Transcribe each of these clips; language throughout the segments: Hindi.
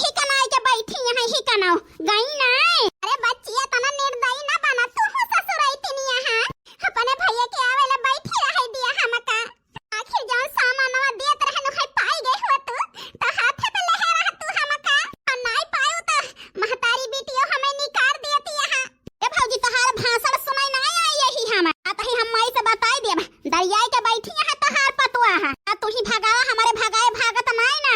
ही कनाई के बैठी यहाँ ही कनाओ गई नहीं। अरे बच्चिया तना निर्दयी ना बना तू हो ससुराई तिनी यहाँ अपने भैया के आवेला बैठी रह दिया हमका। आखिर जान सामानवा देत रहनु है पाई गई हो तो हाथे पे लहे रह तू हमका और नहीं पायो तो महतारी बेटियो हमें निकाल देती यहाँ। ए भौजी तहार भाषण सुनाई नहीं आई यही हम आतही हम माई से बताई देब दरियाई के बैठी यहाँ तहार पतुआ है तू ही भगावा हमारे भगाए भागत नहीं ना।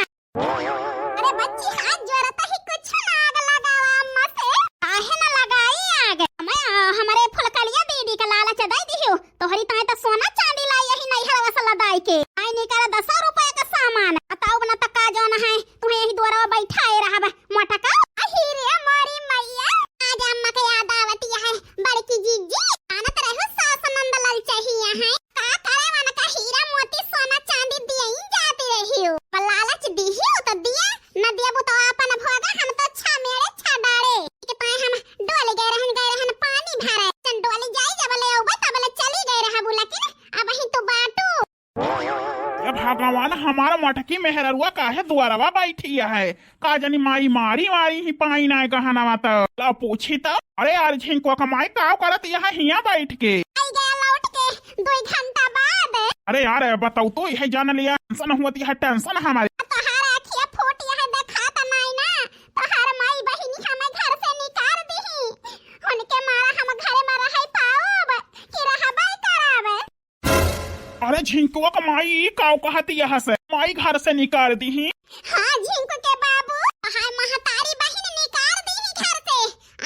अरे बच्ची हाथ जोड़ता ही कुछ ना आग लगावा अम्मा से काहे ना लगाई आग मैं हमारे फुलकलिया दीदी का लालच दे दियो तोहरी ताई तो सोना चांदी लाई यही नहीं हरवा सा लदाई के आई निकाला 10 रुपए का सामान बताओ बना तक का जोन है तू यही द्वारा बैठाए रहब मोटा का अही रे मोरी मैया आज अम्मा के याद आवती है बड़की जीजी आनत रहो सास नंद लाल चाहिए है का करे मन का हीरा मोती सोना चांदी दिए जाती रहियो लालच दिहियो तो दिया न देबो तो अपन भोगा हम तो छा मेरे छा डारे के पाए हम डोल गए रहन पानी भरे चन डोल जाई जबले औबा तबले चली गए रह बुला के अब ही तो बाटू। ये भगवान हमारा मटकी मेहररुआ काहे द्वारवा बैठी है का जानी माई मारी मारी ही पाई ना गहना तो ला पूछी तो अरे यार झिंको कमाई का करत यहाँ हिया बैठ के आई गया लौट के 2 घंटा बाद। अरे यार बताओ तो यह जान लिया टेंशन होती है टेंशन हमारी तोहार आँखिया फूट है देखा नहीं ना तोहार माई बहिनी हमें घर से निकाल दीही उनके मारा हम घरे में रह पाओ कि रहबे करावे। अरे झिंकुआ कमाई काव कहती यहाँ से माई घर से निकाल दी ही। हाँ झिंकू के बाबू हाय महतारी बहन निकाल दीही घर से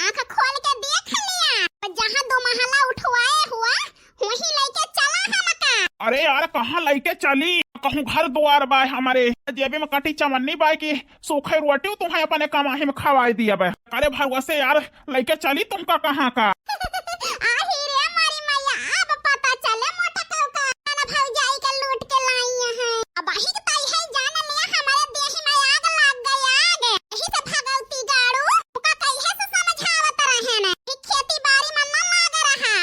आँख खोल के देख लिया जहाँ 2 महला उठवाए हुआ वहीं लेके चला हमका। अरे यार कहाँ लेके चली कहूँ घर द्वार बाय हमारे जेबे में कटी चमन्नी बाय की सूखे रोटी तुम्हें अपने कमाही में खवाई दिया बे। अरे भगवा से यार लेके चली तुमका कहाँ का आही रे मारी मैया अब पता चले मोटा कौका ना भौजाई के लूट के लाई है अब आही के ताई है जान लिया हमारे देह में आग लग गई आग यही से भगवती गाड़ू का कहिए से समझावत रहे ने कि खेती बाड़ी में न लाग रहा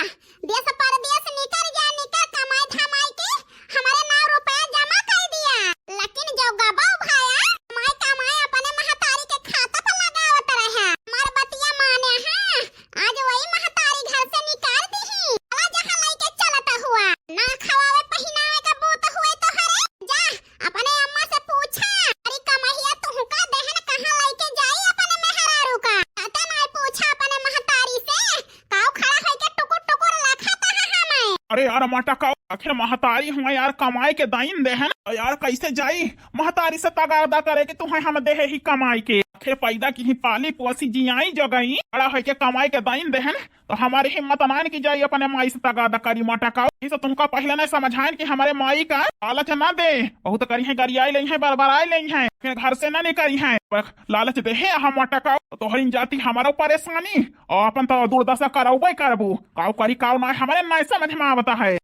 देश परदेश निकल कमाई धमाई के हमारे 9 रुपया जमा कर दिया लेकिन जो गबाव भाया कमाई अपने महतारी के खाता पर लगावत रहे हमार बतिया माने हैं आज वही महतारी घर से निकाल दीही अला जहां लेके चलता हुआ ना खवावे पहनावे का बूत हुए तो हरे जा अपने अम्मा से पूछा अरे कमाहिया तू का देहन कहां लेके जाई अपने मेहरारू का पता नहीं पूछा अपने महतारी से काऊ खड़ा है के टुकुर टुकुर लखाता है हमें। अरे यार माटा का आखिर महतारी हुआ यार कमाई के दाइन दे है ना यार कैसे जाई महतारी से तगादा करे कि तुम्हें हम दे ही कमाई के आखिर पैदा की ही पाली पोसी जियाई जगई बड़ा है के कमाई के दाइन दे है तो हमारी हिम्मत नान की जाई अपने माई से तगादा करी माटा का इसे तुमका पहले नहीं समझाएं कि हमारे माई का लालच ना दे बहुत करी है गरियाई लई है बरबराई लई है फिर घर से ना निकली है लालच दे है हम माटा का तोहरी जाती हमारा परेशानी और अपन तो दुर्दशा करबे करबू काउ करी काउ ना हमारे नहीं समझ में आवता है।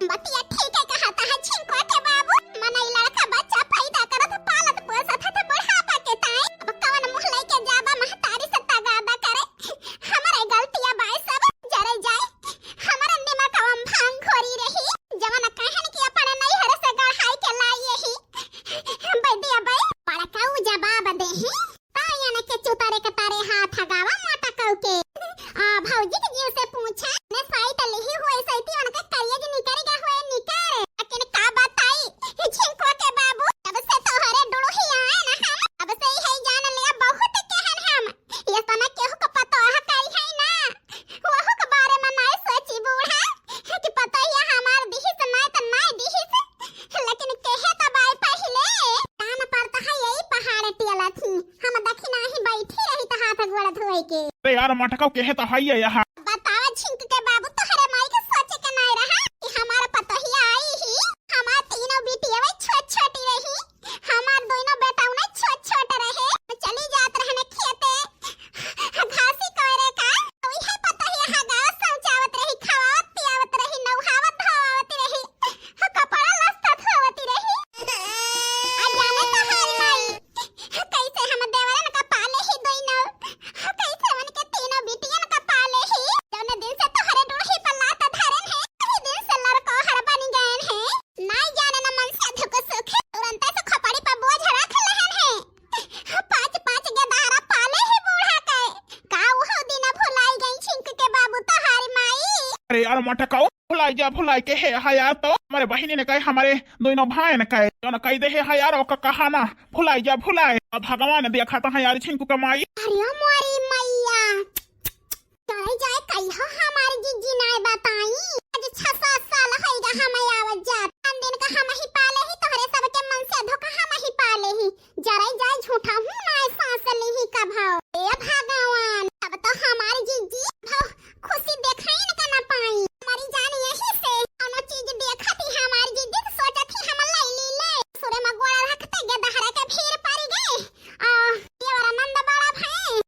बतिया ठीक है कहता है छिंको के बाबू मने लड़का बच्चा पैदा करत पालत पोसत है बुढ़ापा के ताई अब कवन मुंह लेके जाबा महतारी से तगादा करे हमारे गलतियां बाय सब जरे जाए हमारे दिमाग हम भांग खोरी रही जवन कहन की अपन नहीं हर से गढ़ाई के लाई यही बैदिया बाई बड़ा काऊ जवाब दे ही ताया ने के चुतारे कतारे हाथ गावा मोटा काऊ के भौजी के जी से पूछा ने साई तले ही हुए सैती उनका करिए जी निकल गया हुए निकल लेकिन का बताई छिंको के बाबू अब से तोहरे डुड़ो ही आए ना हम अब से ही जान लिया बहुत कहन हम ये तना केहू का पता है कई है ना वहु के बारे में नहीं सोची बूढ़ा कि पता ही हमार दिही से नहीं तो नहीं दिही से लेकिन कहे तो बाई पहले कान पड़ता है यही पहाड़ टियला थी हम दक्षिणा ही बैठी रही तो हाथ गोड़ धोए के। अरे यार मटका कहे तो है यहाँ बतावा छिंक के बाबू तोहरे माई के सोचे के नहीं रहा कि हमारा पतोहिया आई ही हमार तीनों बेटियां छोट छोटी रही हमार दोनों बेटाओं ने छोट छोट रहे चली जात रहने खेते घासी करे का वही है पतोहिया हगा समझावत रही खवावत पियावत रही नौहावत धोवत रही कपड़ा लस्ता धोवत रही आ जाने तो हर माई कैसे हम देवरन का पाले ही दोनों कैसे मन के तीनों बेटियन का पाले ही मटकाओ भुलाई के है यार। तो हमारे बहिनी ने कहे हमारे दोनों भाई ने कहे जो न कह दे है यार और कहा ना भुलाई अब भगवान ने देखा था यार छिंकू कमाई। अरे मोरी मैया करे जाए कहियो हमारी जीजी नाय बताई आज 6-7 साल होइगा हम आवत जात हम दिन का हम ही पाले ही तोहरे सबके मन से धोखा हम ही पाले ही जरा जाए झूठा हूं ना सांस ली ही का भाव ए भगवान अब तो हमारी जीजी भाव खुशी देखाई न का ना पाई हमारी जान यही से कोनो चीज देखती हमारी जीजी तो सोचती हम ले सुरे में गोड़ा रखते गे दहरा के भीड़ पड़ गए ये वाला नंद बड़ा भाई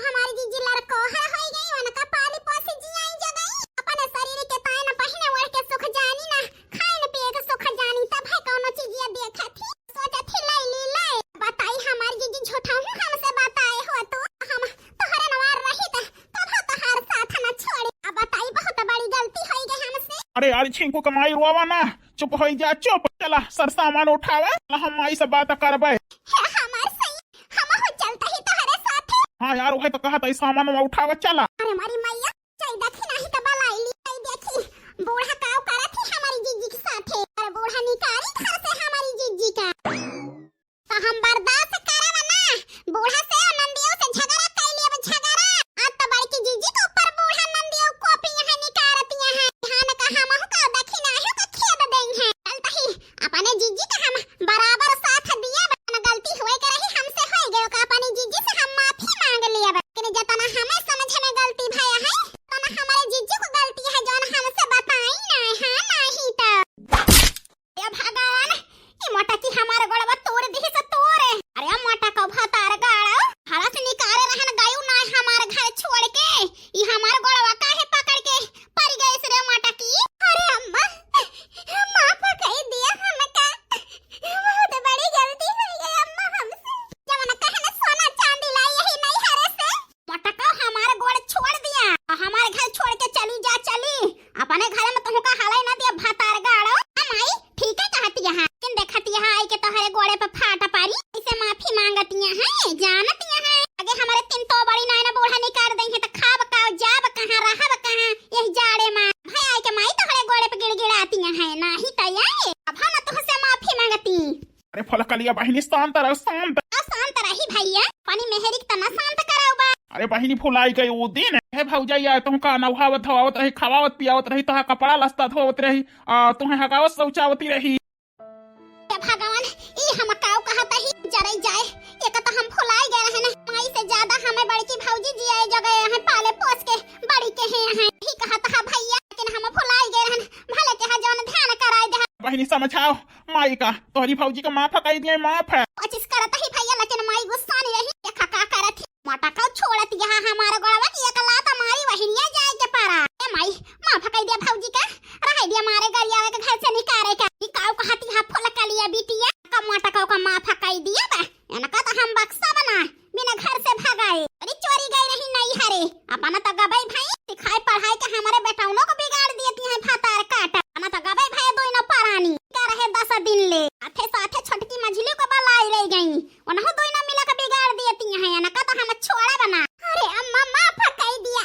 हमारी जीजी लड़को हर होई गई उनका पाली पोसी जियाई जगई अपने शरीर के ताय न पहिने ओढ़ के सुख जानी ना खाए न पिए के सुख जानी तब है कोनो चीज ये देखा थी सोचा थी ले बताई हमारी जीजी झूठा हूं हमसे बताए हो तो हम तोहरे नवार रही तब तोहर साथ न छोड़ी अब बताई बहुत बड़ी गलती होई गई हमसे। अरे यार छिंकू कमाई रोवा ना चुप हो जा चुप चला सर सामान उठावा हम माई से बात करबे हमार सही हम हो चलता ही तोहरे साथ। हाँ यार वही तो कहा था सामान में उठावा चला। अरे हमारी मैया चाय देखी नहीं तो बलाई ली चाय देखी बूढ़ा काव करा थी हमारी जीजी के साथ अरे बूढ़ा निकाली घर से हमारी जीजी का तो हम बर्दाश्त करब ना बूढ़ा से नंदियों से झगड़ा कर लिया झगड़ा आज तो बड़ी की जीजी के ऊपर बूढ़ा नंदियों कॉपी यहाँ निकारती है ध्यान का हम का देखी नहीं का खेद दें है चलता ही अपने जीजी का हम बराबर साथ दिया गलती हुए के रही हमसे हो गयो का अपनी जीजी से हम माफी मांग लिया लेकिन जतना हमें समझ में गलती भया है तना हमारे जीजी को गलती है जोन हमसे बताई ना हां नहीं तो ये भगवान ई मोटा की हमारे गोड़वा तोड़ दी से तोड़े अरे मोटा का भतार गाड़ा हरा से निकाले रहन गायू ना हमारे घर छोड़ के ई हमारे गोड़वा काहे पकड़ के पड़ गए से रे मोटा की अरे अम्मा माफ कर दिया हमका बहुत बड़ी गलती हो गई अम्मा हमसे जब न कहने सोना चांदी लाई यही नहीं हरे से मोटा का हमारे गोड़ छोड़ दिया हमारे घर छोड़ के चली जा चली अपने घर में तुमका हाले ना दिया भतार गाड़ो माई ठीक है कहती है किन देखती है आई के तोहरे गोड़े पे फाटा पारी इसे माफी मांगती है जानती है आगे हमारे तीन तो बड़ी नायना बूढ़ा निकाल देंगे तो खाब का जाब कहां रहब कहां यही जाड़े में भाई आई के माई तोहरे गोड़े पे गिड़गिड़ाती है नहीं तैयार अब हम तुमसे माफी मांगती। अरे फलकलिया बहिनी शांत रह शांत रही भैया पानी मेहरी तना शांत कराओ अरे बहिनी फुलाई गई वो दिन है भौजाई तुमका नहावत धोवत रही खवावत पियावत रही तुहा कपड़ा लस्ता धोवत रही तुम्हें हगावत शौचावती रही भगवान ई हम काऊ कहता ही जरे जाए एक तो हम फुलाई गए रहन माई से ज्यादा हमें बड़ी की भौजी जी आए जगह है पाले पोस के बड़ी के हैं ही कहता है भैया लेकिन हम फुलाई गए रहन भले के हा जौन ध्यान कराई दे बहिनी समझाओ माई का तोहरी भौजी का माफ कह दिए माफ है कोशिश करता ही भैया लेकिन माई गुस्सा नहीं रही देखा का करत मोटा का छोड़त यहां हमारा गोड़वा की एक लात मारी वहिनिया जाए के पारा ए माई माफ कह दिया भौजी का रह दिया मारे गरिया के घर से निकाले का ई काऊ कहती हा फुल कलिया बिटिया का मोटा काऊ का माफ कह दिया बा एना का तो हम बक्सा बना बिना घर से भगाए अरे चोरी गई नहीं नहीं हरे अपना तो गबाई भाई सिखाई पढ़ाई के हमारे बेटाउनो को बिगाड़ देती है फातार काटा अपना तो गबाई भाई दोइनो परानी का रहे 10 दिन ले साथे साथे छोटकी मझली को बलाई रह गई उन्हों दोइनो मिला के बिगाड़ देती है एना का तो हम छोड़ा बना अरे अम्मा माफ कह दिया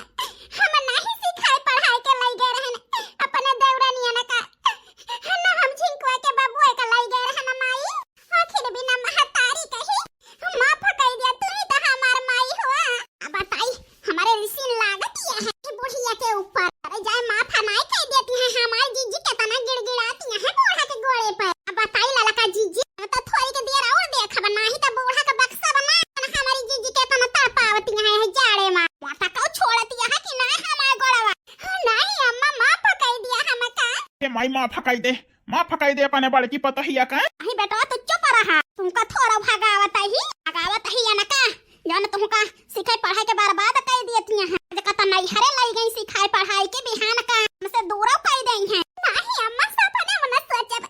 हम नहीं सिखाई पढ़ाई के लई गए रहन अपने देवरानी एना का ना हम झिंकवा के बबुआ के लई गए रहन माई आखिर बिना महतारी कही माफ कह दिया तू ही तो हमार माई हुआ अब बताई हमारे रिसीन लागत है बुढ़िया के ऊपर अरे जाए माफ नहीं कह देती है हमारी जीजी के तना गिड़गिड़ाती है बूढ़ा के गोड़े पर अब बताई लाला का जीजी तो थोड़ी के देर और देख बना ही तो बूढ़ा का बक्सा बना हमारी जीजी के तना तड़पावती है जाड़े में मोटा का छोड़ती है कि नहीं हमारे गोड़वा नहीं अम्मा माफ कह दिया हमका माई माफ कह दे अपने बड़की पतहिया का नहीं बेटा तू चुप रहा तुमका थोड़ा भगावत ही ना का जान तुमका सिखाई पढ़ाई के बर्बाद कर देती है कत नहीं हरे लई गई सिखाई पढ़ाई के बिहान का हमसे दूर कर देई है नहीं अम्मा सपने में न सोचब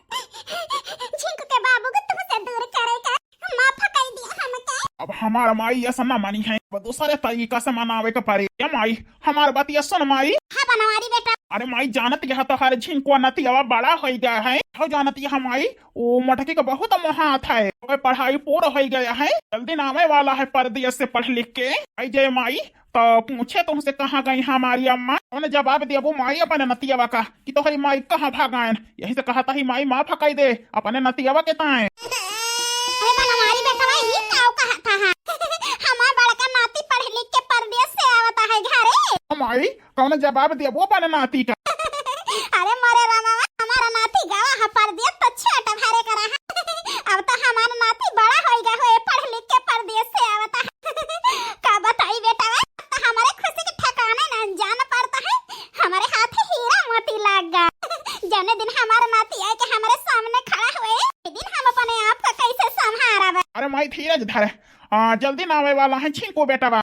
झिंक के बाबू को तुमसे दूर करेगा माफ कर दिया हमका अब हमारा माई ऐसा ना मानी है दूसरे तरीका से मनावे के पड़े क्या माई हमार बात सुन माई हां बनवारी बेटा अरे माई जानत यह तो हर झिंकुआ नतिया बड़ा हो गया है हो जानत यह माई वो मटकी का बहुत महात है पढ़ाई पूरा हो गया है जल्दी नामे वाला है परदेश से पढ़ लिख के आई जय माई तो पूछे तुमसे कहाँ गई हमारी अम्मा। उन्होंने जवाब दिया वो माई अपने नतियावा का कि तुम्हारी माई कहाँ भागायन। यही से कहा था ही माई माँ फकाई दे अपने नतियावा के ताए। अरे बना हमारी बेटा ये काऊ कहा था हमार बड़का नाती पढ़ लिख के परदेश से आवता है घरे। माई कौन जवाब दिया वो अपने नाती का। अरे मरे रामा हमारा नाती गावा हा परदेश तो छोटा भारे करा है। अब तो हमारा नाती बड़ा होएगा होए पढ़ लिख के परदेश से आवता है। का बताई बेटा तो हमारे खुशी के ठिकाने ना जान पड़ता है। हमारे हाथ हीरा मोती लग गया। जने दिन हमारा नाती आए के हमारे सामने खड़ा हुए दिन हम अपने आप को कैसे संभारा। अरे माई धीरज धरे जल्दी ना आवे वाला है छिंकू बेटा बा।